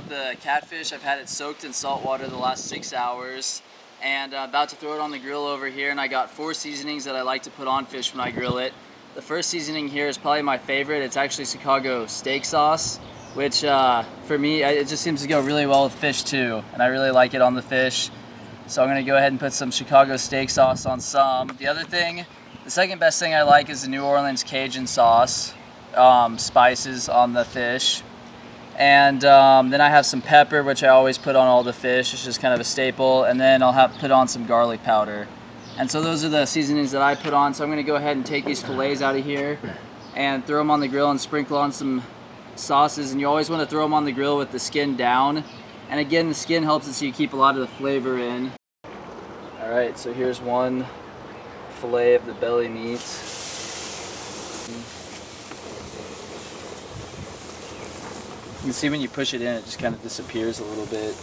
the catfish. I've had it soaked in salt water the last 6 hours, and about to throw it on the grill over here. And I got 4 seasonings that I like to put on fish when I grill it. The first seasoning here is probably my favorite. It's actually Chicago steak sauce, which for me, it just seems to go really well with fish too, and I really like it on the fish. So I'm gonna go ahead and put some Chicago steak sauce on some. The second best thing I like is the New Orleans Cajun sauce, spices on the fish. And then I have some pepper, which I always put on all the fish. It's just kind of a staple. And then I'll put on some garlic powder. And so those are the seasonings that I put on. So I'm going to go ahead and take these fillets out of here and throw them on the grill and sprinkle on some sauces. And you always want to throw them on the grill with the skin down. And again, the skin helps it so you keep a lot of the flavor in. All right, so here's one fillet of the belly meat. You can see when you push it in, it just kind of disappears a little bit.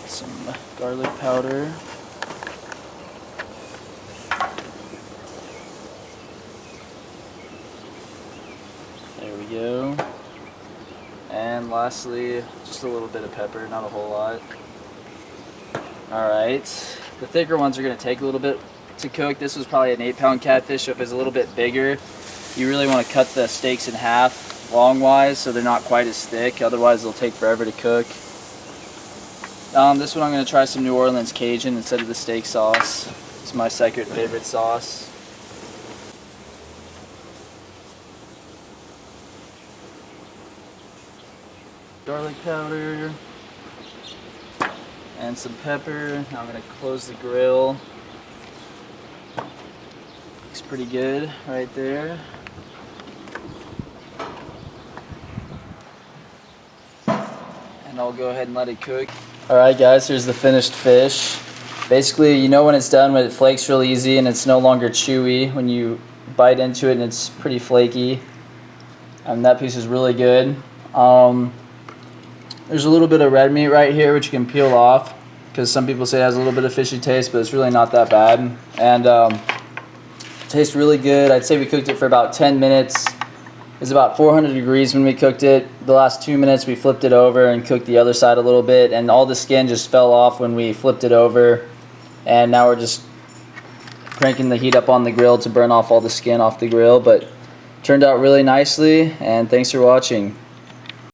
Some garlic powder. There we go. And lastly, just a little bit of pepper, not a whole lot. Alright, the thicker ones are going to take a little bit to cook. This was probably an 8-pound catfish, so if it's a little bit bigger, you really want to cut the steaks in half long-wise so they're not quite as thick, otherwise they'll take forever to cook. This one I'm going to try some New Orleans Cajun instead of the steak sauce. It's my second favorite sauce. Garlic powder and some pepper. Now I'm going to close the grill. Looks pretty good right there. And I'll go ahead and let it cook. Alright guys, here's the finished fish. Basically, you know when it's done, when it flakes real easy and it's no longer chewy when you bite into it and it's pretty flaky. And that piece is really good. There's a little bit of red meat right here which you can peel off because some people say it has a little bit of fishy taste, but it's really not that bad. And tastes really good. I'd say we cooked it for about 10 minutes. It was about 400 degrees when we cooked it. The last 2 minutes we flipped it over and cooked the other side a little bit, and all the skin just fell off when we flipped it over. And now we're just cranking the heat up on the grill to burn off all the skin off the grill, but turned out really nicely, and thanks for watching.